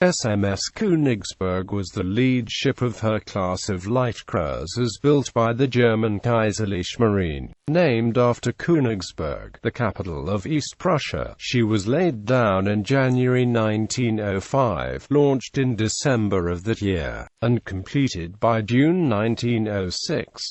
SMS Königsberg was the lead ship of her class of light cruisers built by the German Kaiserliche Marine, named after Königsberg, the capital of East Prussia. She was laid down in January 1905, launched in December of that year, and completed by June 1906.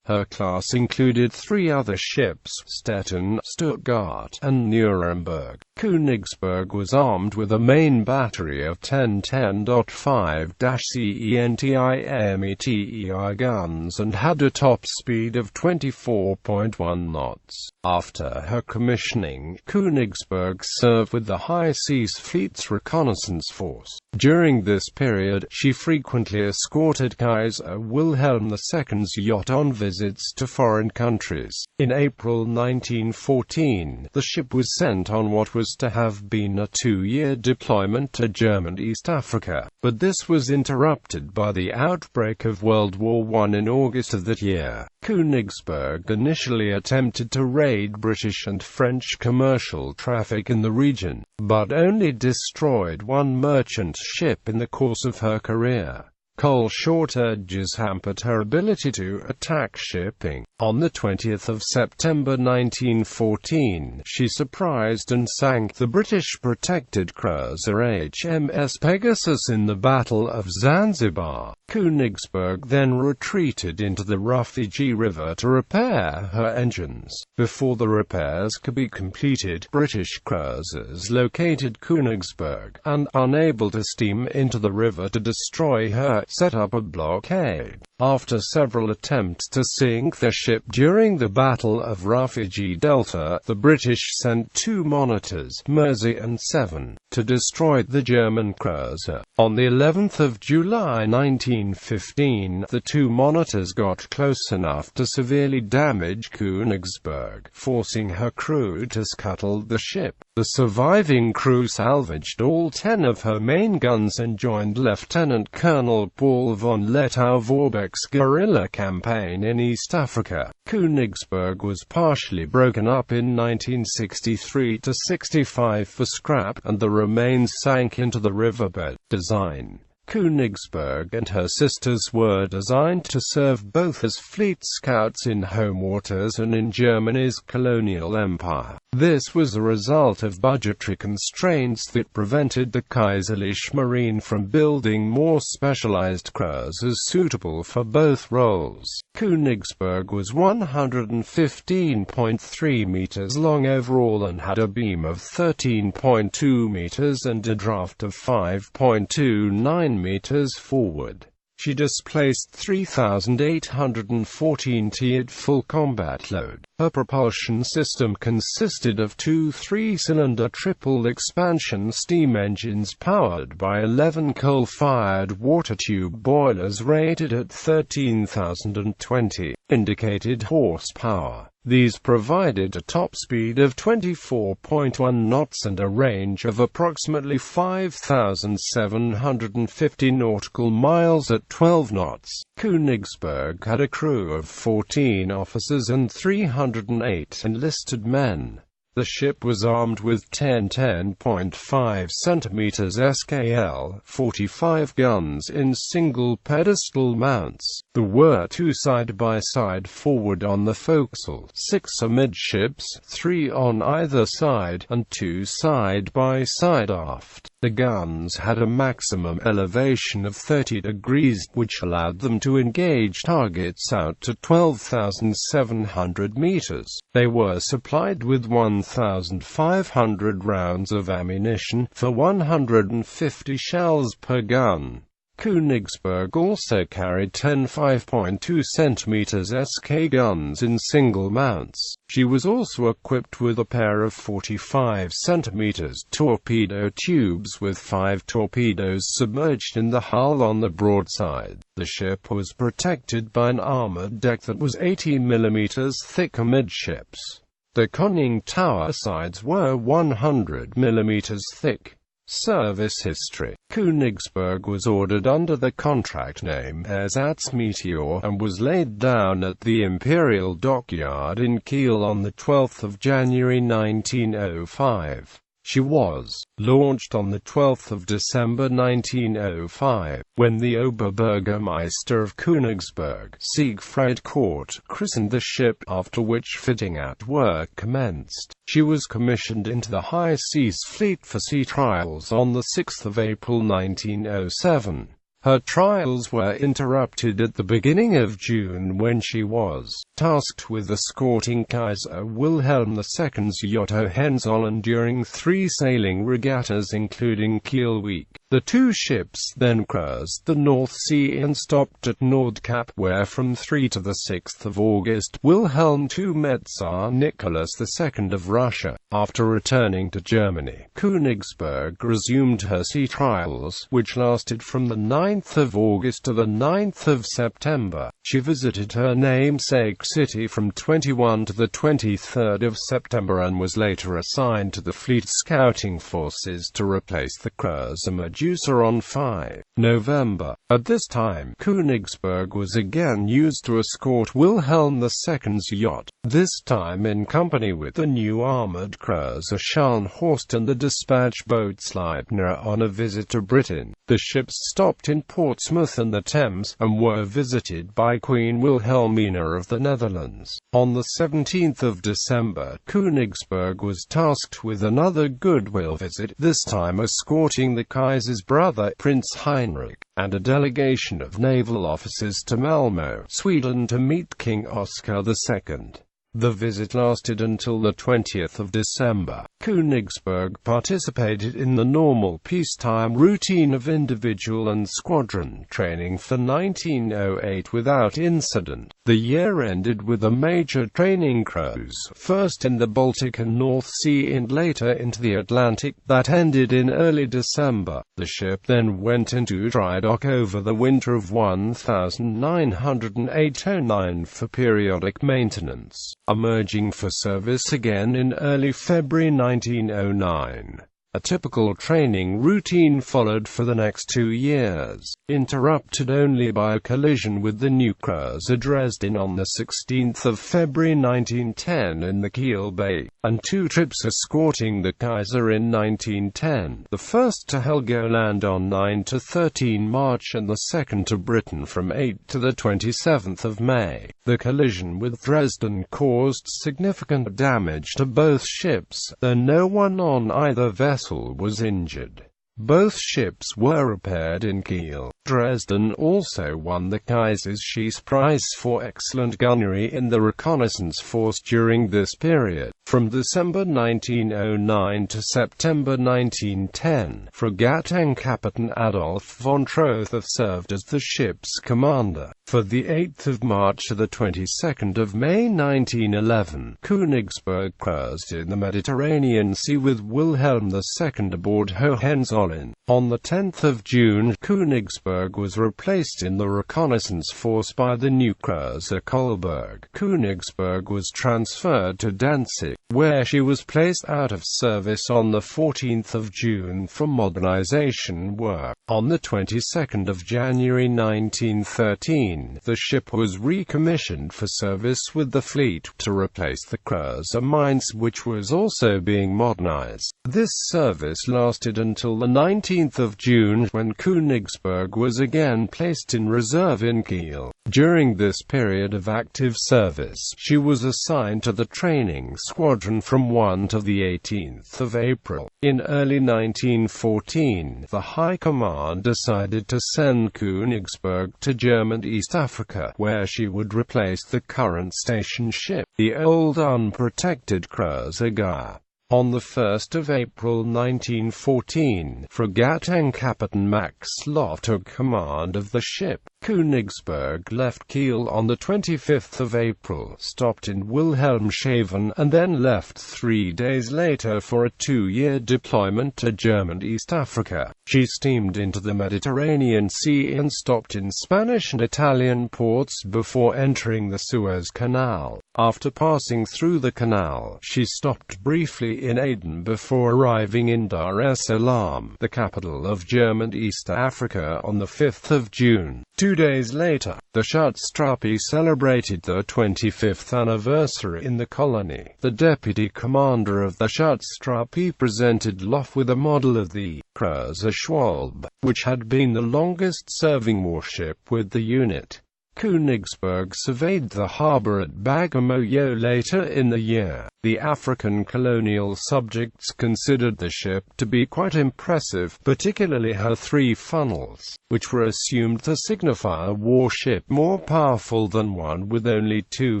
Her class included 3 other ships, Stettin, Stuttgart, and Nuremberg. Königsberg was armed with a main battery of 10 10.5-CENTIMETER guns and had a top speed of 24.1 knots. After her commissioning, Königsberg served with the High Seas Fleet's reconnaissance force. During this period, she frequently escorted Kaiser Wilhelm II's yacht on visits to foreign countries. In April 1914, the ship was sent on what was to have been a 2-year deployment to German East Africa, but this was interrupted by the outbreak of World War I in August of that year. Königsberg initially attempted to raid British and French commercial traffic in the region, but only destroyed 1 merchant ship in the course of her career. Coal shortages hampered her ability to attack shipping. On the 20th of September 1914, she surprised and sank the British protected cruiser HMS Pegasus in the Battle of Zanzibar. Königsberg then retreated into the Rufiji River to repair her engines. Before the repairs could be completed, British cruisers located Königsberg, and, unable to steam into the river to destroy her, set up a blockade. After several attempts to sink the ship during the Battle of Rufiji Delta, the British sent 2 monitors, Mersey and Seven, to destroy the German cruiser. On the 11th of July 1915, the 2 monitors got close enough to severely damage Königsberg, forcing her crew to scuttle the ship. The surviving crew salvaged all 10 of her main guns and joined Lieutenant Colonel Paul von Lettow-Vorbeck's guerrilla campaign in East Africa. Königsberg was partially broken up in 1963–65 for scrap, and the remains sank into the riverbed. Design: Königsberg and her sisters were designed to serve both as fleet scouts in home waters and in Germany's colonial empire. This was a result of budgetary constraints that prevented the Kaiserliche Marine from building more specialized cruisers suitable for both roles. Königsberg was 115.3 meters long overall and had a beam of 13.2 meters and a draft of 5.29 meters forward. She displaced 3,814 t at full combat load. Her propulsion system consisted of 2 3-cylinder triple-expansion steam engines powered by 11 coal-fired water tube boilers rated at 13,020 indicated horsepower. These provided a top speed of 24.1 knots and a range of approximately 5,750 nautical miles at 12 knots. Königsberg had a crew of 14 officers and 308 enlisted men. The ship was armed with 10 10.5 cm SKL 45 guns in single pedestal mounts. There were 2 side-by-side forward on the forecastle, 6 amidships, 3 on either side, and 2 side-by-side aft. The guns had a maximum elevation of 30 degrees, which allowed them to engage targets out to 12,700 meters. They were supplied with 1,500 rounds of ammunition, for 150 shells per gun. Königsberg also carried 10 5.2 cm SK guns in single mounts. She was also equipped with a pair of 45 cm torpedo tubes with 5 torpedoes submerged in the hull on the broadside. The ship was protected by an armored deck that was 80 mm thick amidships. The conning tower sides were 100 mm thick. Service history: Königsberg was ordered under the contract name Ersatzmeteor and was laid down at the Imperial Dockyard in Kiel on 12 January 1905. She was launched on the 12th of December 1905, when the Oberbürgermeister of Königsberg, Siegfried Kort, christened the ship, after which fitting-out work commenced. She was commissioned into the High Seas Fleet for sea trials on the 6th of April 1907. Her trials were interrupted at the beginning of June when she was tasked with escorting Kaiser Wilhelm II's yacht Hohenzollern during 3 sailing regattas including Kiel Week. The 2 ships then cruised the North Sea and stopped at Nordkap, where from 3 to the 6th of August, Wilhelm II met Tsar Nicholas II of Russia. After returning to Germany, Königsberg resumed her sea trials, which lasted from the 9th of August to the 9th of September. She visited her namesake city from 21 to the 23rd of September and was later assigned to the fleet scouting forces to replace the cruiser Medusa on 5 November. At this time, Königsberg was again used to escort Wilhelm II's yacht, this time in company with the new armoured cruiser Scharnhorst and the dispatch boat Sleipner on a visit to Britain. The ships stopped in Portsmouth and the Thames, and were visited by Queen Wilhelmina of the Netherlands. On the 17th of December, Königsberg was tasked with another goodwill visit, this time escorting the Kaiser's brother, Prince Heinrich, and a delegation of naval officers to Malmö, Sweden to meet King Oscar II. The visit lasted until the 20th of December. Königsberg participated in the normal peacetime routine of individual and squadron training for 1908 without incident. The year ended with a major training cruise, first in the Baltic and North Sea and later into the Atlantic, that ended in early December. The ship then went into dry dock over the winter of 1908-09 for periodic maintenance, emerging for service again in early February 1909. A typical training routine followed for the next 2 years, interrupted only by a collision with the new cruiser Dresden on the 16th of February 1910 in the Kiel Bay, and 2 trips escorting the Kaiser in 1910, the first to Helgoland on 9 to 13 March and the second to Britain from 8 to the 27th of May. The collision with Dresden caused significant damage to both ships, though no one on either vessel was injured. Both ships were repaired in Kiel. Dresden also won the Kaiser's Schiess Prize for excellent gunnery in the reconnaissance force during this period. From December 1909 to September 1910, Fregattenkapitän Adolf von Trotha served as the ship's commander. For the 8th of March to the 22nd of May 1911, Königsberg cruised in the Mediterranean Sea with Wilhelm II aboard Hohenzollern. On the 10th of June, Königsberg was replaced in the reconnaissance force by the new cruiser Kolberg. Königsberg was transferred to Danzig, where she was placed out of service on the 14th of June for modernization work. On the 22nd of January 1913, the ship was recommissioned for service with the fleet to replace the cruiser Mainz, which was also being modernized. This service lasted until the 19th of June, when Königsberg was again placed in reserve in Kiel. During this period of active service, she was assigned to the training squadron from 1 to the 18th of April. In early 1914, the High Command decided to send Königsberg to German East Africa, where she would replace the current station ship, the old unprotected cruiser Gaia. On the 1st of April 1914, Fregattenkapitän Max Loff took command of the ship. Königsberg left Kiel on the 25th of April, stopped in Wilhelmshaven, and then left 3 days later for a 2-year deployment to German East Africa. She steamed into the Mediterranean Sea and stopped in Spanish and Italian ports before entering the Suez Canal. After passing through the canal, she stopped briefly in Aden before arriving in Dar es Salaam, the capital of German East Africa, on the 5th of June. 2 days later, the Schutztruppe celebrated the 25th anniversary in the colony. The deputy commander of the Schutztruppe presented Loff with a model of the Kreuzer Schwalbe, which had been the longest-serving warship with the unit. Königsberg surveyed the harbour at Bagamoyo later in the year. The African colonial subjects considered the ship to be quite impressive, particularly her 3 funnels, which were assumed to signify a warship more powerful than one with only 2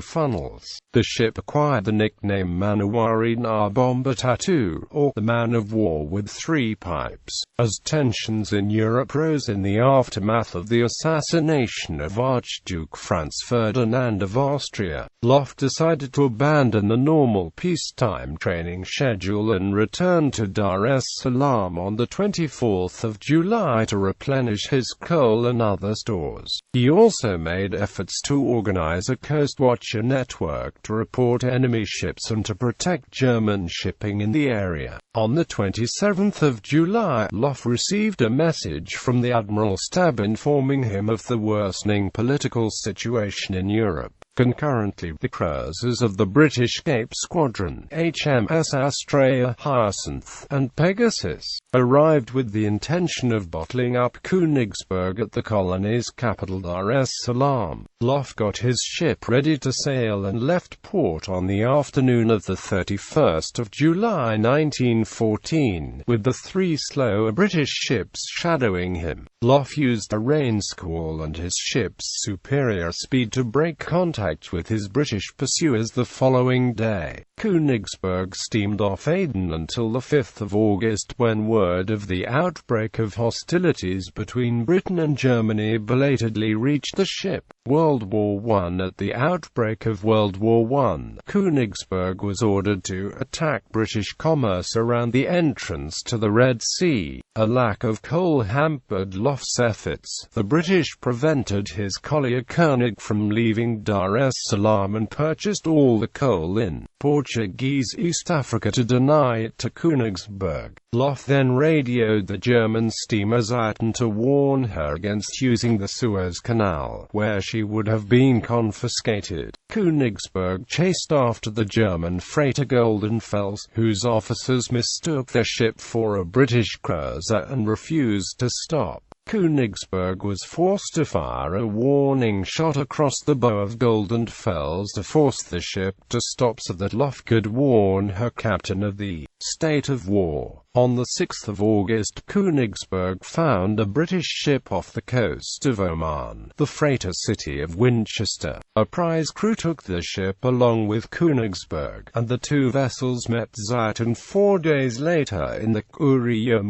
funnels. The ship acquired the nickname Manowari na Bomba Tattoo, or the man of war with 3 pipes, as tensions in Europe rose in the aftermath of the assassination of Archduke Franz Ferdinand of Austria. Loff decided to abandon the normal peacetime training schedule and returned to Dar es Salaam on the 24th of July to replenish his coal and other stores. He also made efforts to organize a coastwatcher network to report enemy ships and to protect German shipping in the area. On the 27th of July, Loff received a message from the Admiral Stab informing him of the worsening political situation in Europe. Concurrently, the cruisers of the British Cape Squadron, HMS Astraea, Hyacinth, and Pegasus, arrived with the intention of bottling up Königsberg at the colony's capital Dar es Salaam. Loff got his ship ready to sail and left port on the afternoon of the 31st of July 1914, with the 3 slower British ships shadowing him. Loff used a rain squall and his ship's superior speed to break contact with his British pursuers the following day. Königsberg steamed off Aden until the 5th of August, when word of the outbreak of hostilities between Britain and Germany belatedly reached the ship. World War I. At the outbreak of World War I, Königsberg was ordered to attack British commerce around the entrance to the Red Sea. A lack of coal hampered Loff's efforts. The British prevented his collier König from leaving Dar es Salaam and purchased all the coal in Portuguese East Africa to deny it to Königsberg. Loff then radioed the German steamer Stettin to warn her against using the Suez Canal, where she would have been confiscated. Königsberg chased after the German freighter Goldenfels, whose officers mistook their ship for a British cruiser and refused to stop. Königsberg was forced to fire a warning shot across the bow of Goldenfels to force the ship to stop so that Loff could warn her captain of the state of war. On the 6th of August, Königsberg found a British ship off the coast of Oman, the freighter City of Winchester. A prize crew took the ship along with Königsberg, and the 2 vessels met Stettin 4 days later in the Kuria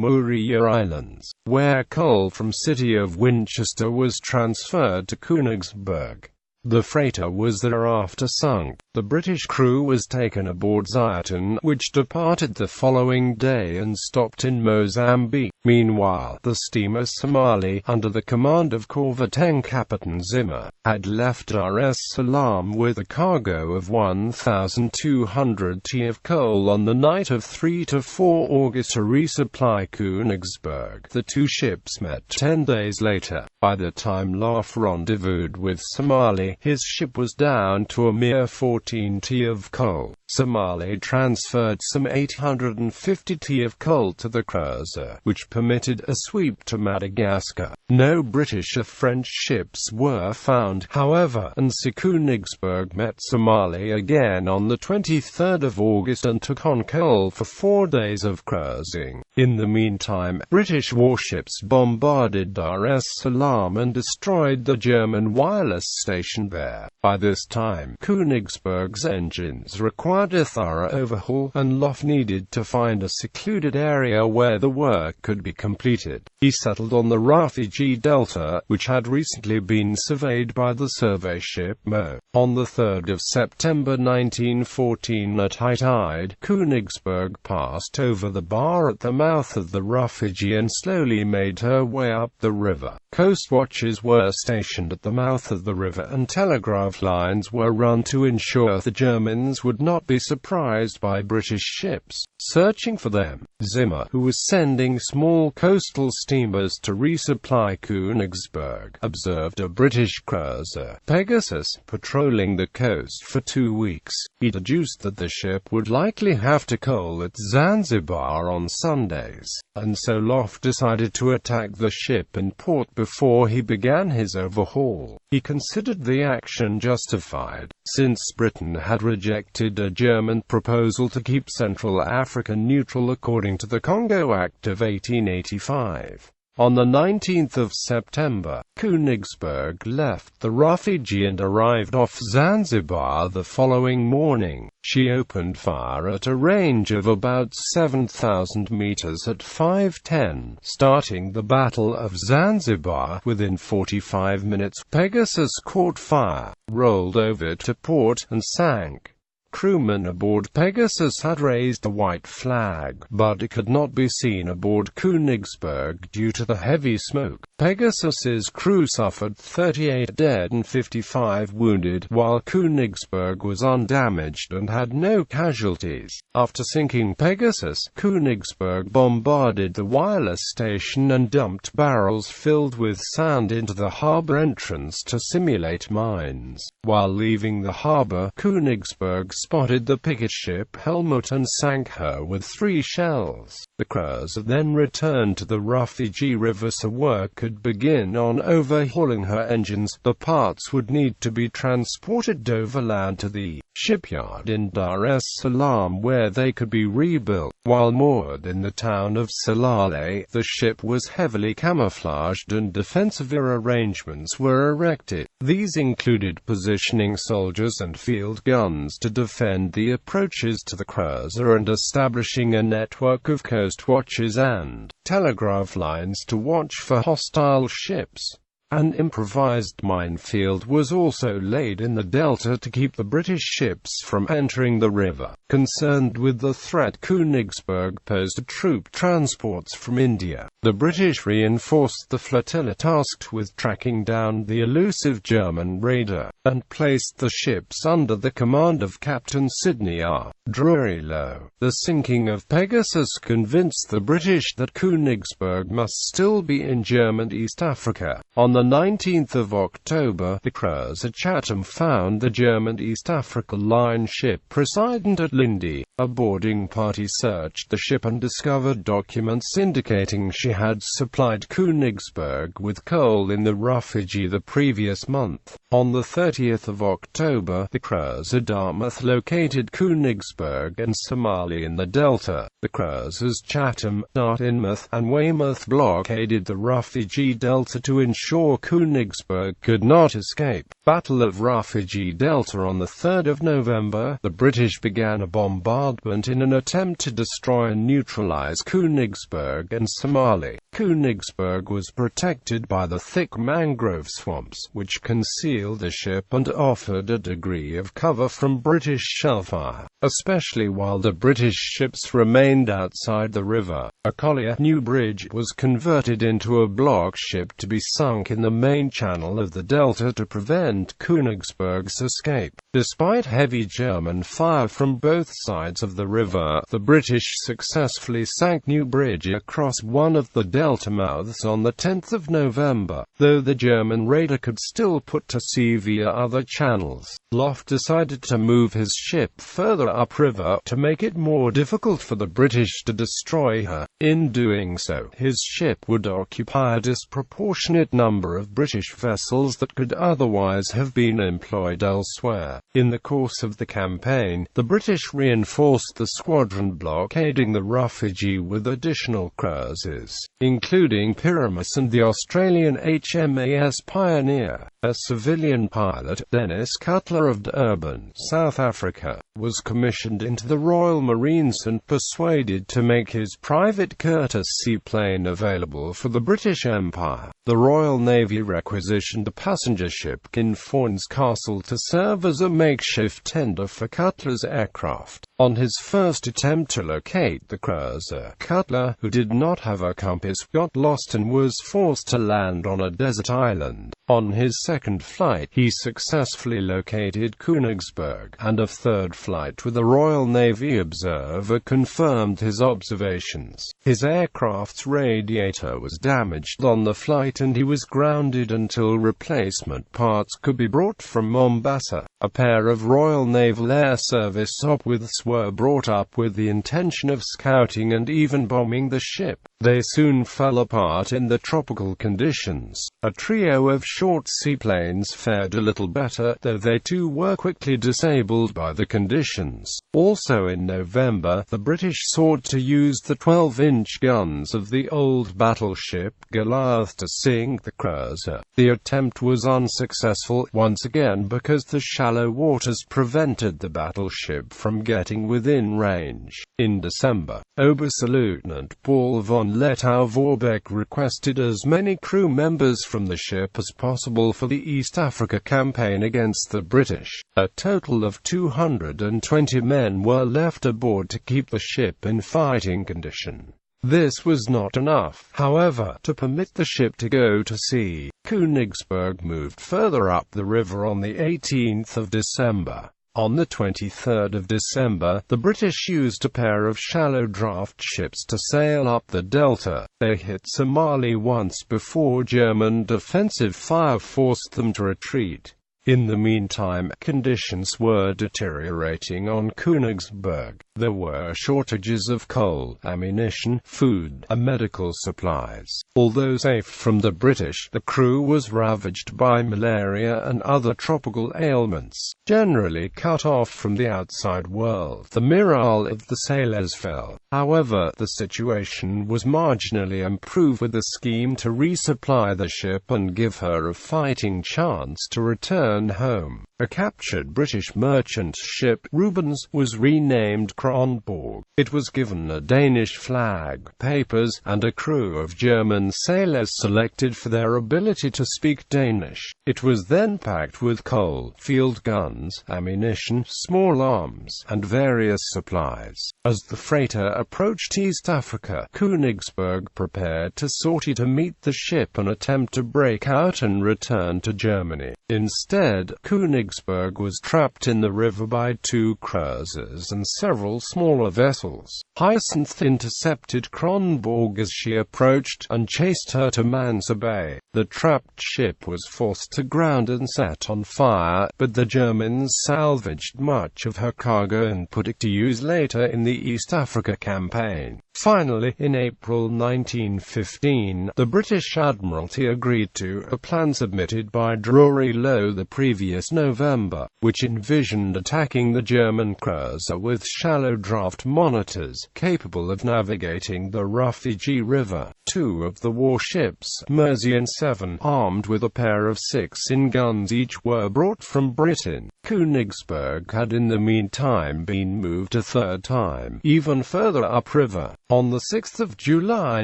Islands, where coal from City of Winchester was transferred to Königsberg. The freighter was thereafter sunk. The British crew was taken aboard Stettin, which departed the following day and stopped in Mozambique. Meanwhile, the steamer Somali, under the command of Corveteng Captain Zimmer, had left Dar es Salaam with a cargo of 1,200 t of coal on the night of 3 to 4 August to resupply Königsberg. The 2 ships met 10 days later. By the time Loff rendezvoused with Somali, his ship was down to a mere 14 t of coal. Somali transferred some 850 t of coal to the cruiser, which permitted a sweep to Madagascar. No British or French ships were found, however, and Königsberg met Somali again on the 23rd of August and took on coal for 4 days of cruising. In the meantime, British warships bombarded Dar es Salaam and destroyed the German wireless station there. By this time, Königsberg's engines required required a thorough overhaul, and Loft needed to find a secluded area where the work could be completed. He settled on the Rafiji Delta, which had recently been surveyed by the survey ship Mo. On the 3rd of September 1914 at high tide, Königsberg passed over the bar at the mouth of the Rafiji and slowly made her way up the river. Coast watches were stationed at the mouth of the river and telegraph lines were run to ensure the Germans would not be surprised by British ships searching for them. Zimmer, who was sending small coastal steamers to resupply Königsberg, observed a British cruiser, Pegasus, patrolling the coast for 2 weeks. He deduced that the ship would likely have to coal at Zanzibar on Sundays, and so Loft decided to attack the ship in port before he began his overhaul. He considered the action justified, since Britain had rejected a German proposal to keep Central Africa neutral according to the Congo Act of 1885. On the 19th of September, Königsberg left the Rafiji and arrived off Zanzibar the following morning. She opened fire at a range of about 7,000 meters at 5:10, starting the Battle of Zanzibar. Within 45 minutes, Pegasus caught fire, rolled over to port, and sank. Crewmen aboard Pegasus had raised a white flag, but it could not be seen aboard Königsberg due to the heavy smoke. Pegasus's crew suffered 38 dead and 55 wounded, while Königsberg was undamaged and had no casualties. After sinking Pegasus, Königsberg bombarded the wireless station and dumped barrels filled with sand into the harbor entrance to simulate mines. While leaving the harbor, Königsberg spotted the picket ship Helmut and sank her with 3 shells. The cruiser then returned to the Rafiji River so work could begin on overhauling her engines. The parts would need to be transported overland to the shipyard in Dar es Salaam where they could be rebuilt. While moored in the town of Salale, the ship was heavily camouflaged and defensive arrangements were erected. These included positioning soldiers and field guns to defend the approaches to the cruiser and establishing a network of coast watches and telegraph lines to watch for hostile ships. An improvised minefield was also laid in the delta to keep the British ships from entering the river. Concerned with the threat, Königsberg posted troop transports from India. The British reinforced the flotilla tasked with tracking down the elusive German raider, and placed the ships under the command of Captain Sidney R. Drury-Low. The sinking of Pegasus convinced the British that Königsberg must still be in German East Africa. On the 19th of October, the cruiser Chatham found the German East Africa Line ship Poseidon at Lindi. A boarding party searched the ship and discovered documents indicating she had supplied Königsberg with coal in the Rafiji the previous month. On the 30th of October, the cruiser Dartmouth located Königsberg and Somali in the Delta. The cruisers Chatham, Dartmouth, and Weymouth blockaded the Rafiji Delta to ensure Königsberg could not escape. Battle of Rafiji Delta on the 3rd of November, the British began a bombardment in an attempt to destroy and neutralize Königsberg and Somali. Königsberg was protected by the thick mangrove swamps, which concealed the ship and offered a degree of cover from British shellfire, especially while the British ships remained outside the river. A collier, New Bridge, was converted into a block ship to be sunk in the main channel of the Delta to prevent Königsberg's escape. Despite heavy German fire from both sides of the river, the British successfully sank New Bridge across one of the Delta mouths on the 10th of November, though the German raider could still put to sea via other channels. Loft decided to move his ship further upriver to make it more difficult for the British to destroy her. In doing so, his ship would occupy a disproportionate number of British vessels that could otherwise have been employed elsewhere. In the course of the campaign, the British reinforced the squadron blockading the Rafiji with additional cruisers, including Pyramus and the Australian HMAS Pioneer. A civilian pilot, Dennis Cutler of Durban, South Africa, was commissioned into the Royal Marines and persuaded to make his private Curtiss seaplane available for the British Empire. The Royal Navy requisitioned a passenger ship in Foynes Castle to serve as a makeshift tender for Cutler's aircraft. On his first attempt to locate the cruiser, Cutler, who did not have a compass, got lost and was forced to land on a desert island. On his second flight, he successfully located Königsberg, and a third flight with a Royal Navy observer confirmed his observations. His aircraft's radiator was damaged on the flight and he was grounded until replacement parts could be brought from Mombasa. A pair of Royal Naval Air Service Sopwiths were brought up with the intention of scouting and even bombing the ship. They soon fell apart in the tropical conditions. A trio of short seaplanes fared a little better, though they too were quickly disabled by the conditions. Also in November, the British sought to use the 12-inch guns of the old battleship Goliath to sink the cruiser. The attempt was unsuccessful, once again because the shallow waters prevented the battleship from getting within range. In December, Oberstleutnant Paul von Lettow-Vorbeck requested as many crew members from the ship as possible for the East Africa campaign against the British. A total of 220 men were left aboard to keep the ship in fighting condition. This was not enough, however, to permit the ship to go to sea. Königsberg moved further up the river on the 18th of December. On the 23rd of December, the British used a pair of shallow draft ships to sail up the delta. They hit Somali once before German defensive fire forced them to retreat. In the meantime, conditions were deteriorating on Königsberg. There were shortages of coal, ammunition, food, and medical supplies. Although safe from the British, the crew was ravaged by malaria and other tropical ailments. Generally cut off from the outside world, the morale of the sailors fell. However, the situation was marginally improved with a scheme to resupply the ship and give her a fighting chance to return home. A captured British merchant ship, Rubens, was renamed Kronborg. It was given a Danish flag, papers, and a crew of German sailors selected for their ability to speak Danish. It was then packed with coal, field guns, ammunition, small arms, and various supplies. As the freighter approached East Africa, Königsberg prepared to sortie to meet the ship and attempt to break out and return to Germany. Instead, Königsberg was trapped in the river by two cruisers and several smaller vessels. Hyacinth intercepted Kronborg as she approached, and chased her to Mansa Bay. The trapped ship was forced to ground and set on fire, but the Germans salvaged much of her cargo and put it to use later in the East Africa campaign. Finally, in April 1915, the British Admiralty agreed to a plan submitted by Drury Lowe the previous November, which envisioned attacking the German cruiser with shallow draft monitors, capable of navigating the Rufiji River. Two of the warships, Mersey and Seven, armed with a pair of 6-in guns each, were brought from Britain. Königsberg had in the meantime been moved a third time, even further upriver. On the 6th of July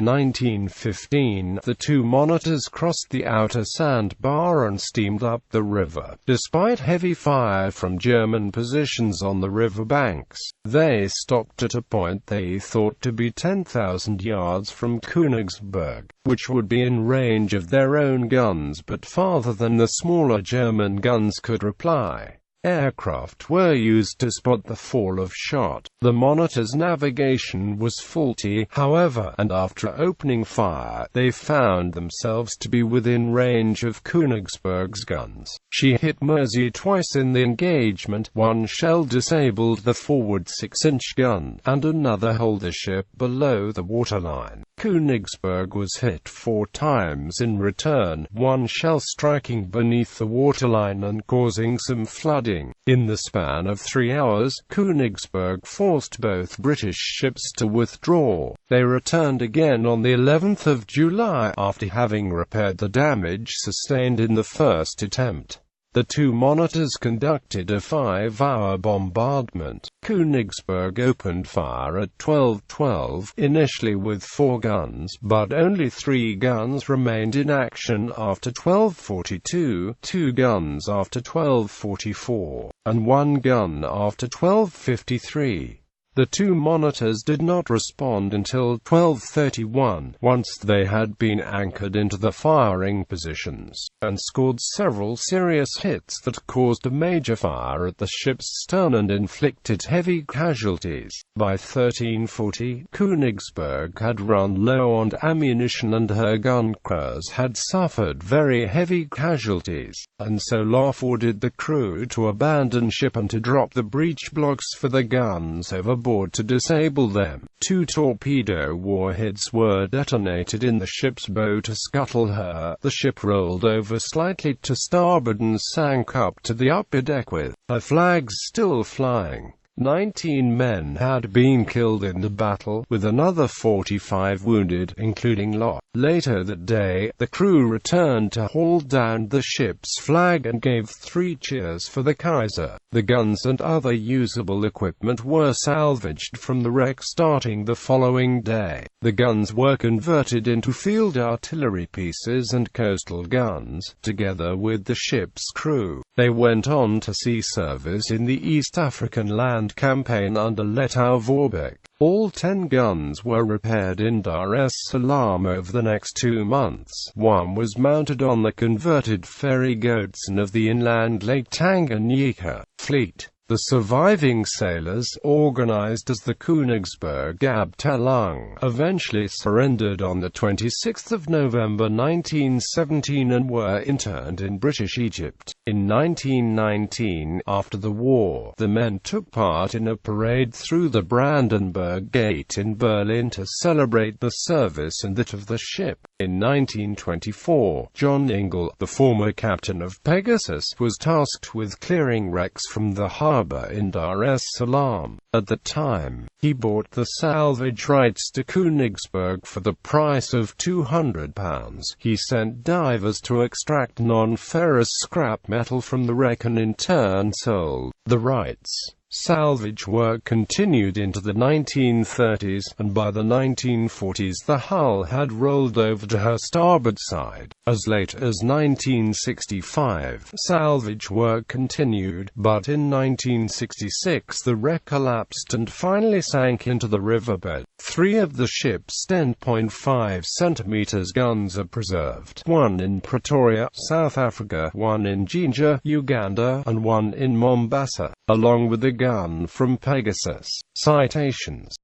1915, the two monitors crossed the outer sandbar and steamed up the river. Despite heavy fire from German positions on the river banks, they stopped at a point they thought to be 10,000 yards from Königsberg, which would be in range of their own guns but farther than the smaller German guns could reply. Aircraft were used to spot the fall of shot. The monitor's navigation was faulty, however, and after opening fire, they found themselves to be within range of Königsberg's guns. She hit Mersey twice in the engagement. One shell disabled the forward 6-inch gun, and another held the ship below the waterline. Königsberg was hit 4 times in return, one shell striking beneath the waterline and causing some flooding. In the span of 3 hours, Königsberg forced both British ships to withdraw. They returned again on the 11th of July after having repaired the damage sustained in the first attempt. The two monitors conducted a 5-hour bombardment. Königsberg opened fire at 12:12, initially with 4 guns, but only 3 guns remained in action after 12:42, 2 guns after 12:44, and 1 gun after 12:53. The two monitors did not respond until 12:31, once they had been anchored into the firing positions, and scored several serious hits that caused a major fire at the ship's stern and inflicted heavy casualties. By 13:40, Königsberg had run low on ammunition and her gun crews had suffered very heavy casualties, and so LAF ordered the crew to abandon ship and to drop the breech blocks for the guns overboard to disable them. 2 torpedo warheads were detonated in the ship's bow to scuttle her. The ship rolled over slightly to starboard and sank up to the upper deck with her flags still flying. 19 men had been killed in the battle, with another 45 wounded, including LAF. Later that day, the crew returned to haul down the ship's flag and gave 3 cheers for the Kaiser. The guns and other usable equipment were salvaged from the wreck starting the following day. The guns were converted into field artillery pieces and coastal guns, together with the ship's crew. They went on to sea service in the East African Land Campaign under Lieutenant Vorbeck. All 10 guns were repaired in Dar es Salaam over the next 2 months. 1 was mounted on the converted ferry Godson of the inland Lake Tanganyika fleet. The surviving sailors, organized as the Königsberg Abteilung, eventually surrendered on the 26th of November 1917 and were interned in British Egypt. In 1919, after the war, the men took part in a parade through the Brandenburg Gate in Berlin to celebrate the service and that of the ship. In 1924, John Ingle, the former captain of Pegasus, was tasked with clearing wrecks from the harbor in Dar es Salaam. At the time, he bought the salvage rights to Königsberg for the price of £200. He sent divers to extract non-ferrous scrap metal from the wreck and in turn sold the rights. Salvage work continued into the 1930s, and by the 1940s the hull had rolled over to her starboard side. As late as 1965, salvage work continued, but in 1966 the wreck collapsed and finally sank into the riverbed. 3 of the ship's 10.5 cm guns are preserved, 1 in Pretoria, South Africa, 1 in Jinja, Uganda, and 1 in Mombasa, along with the gun from Pegasus. Citations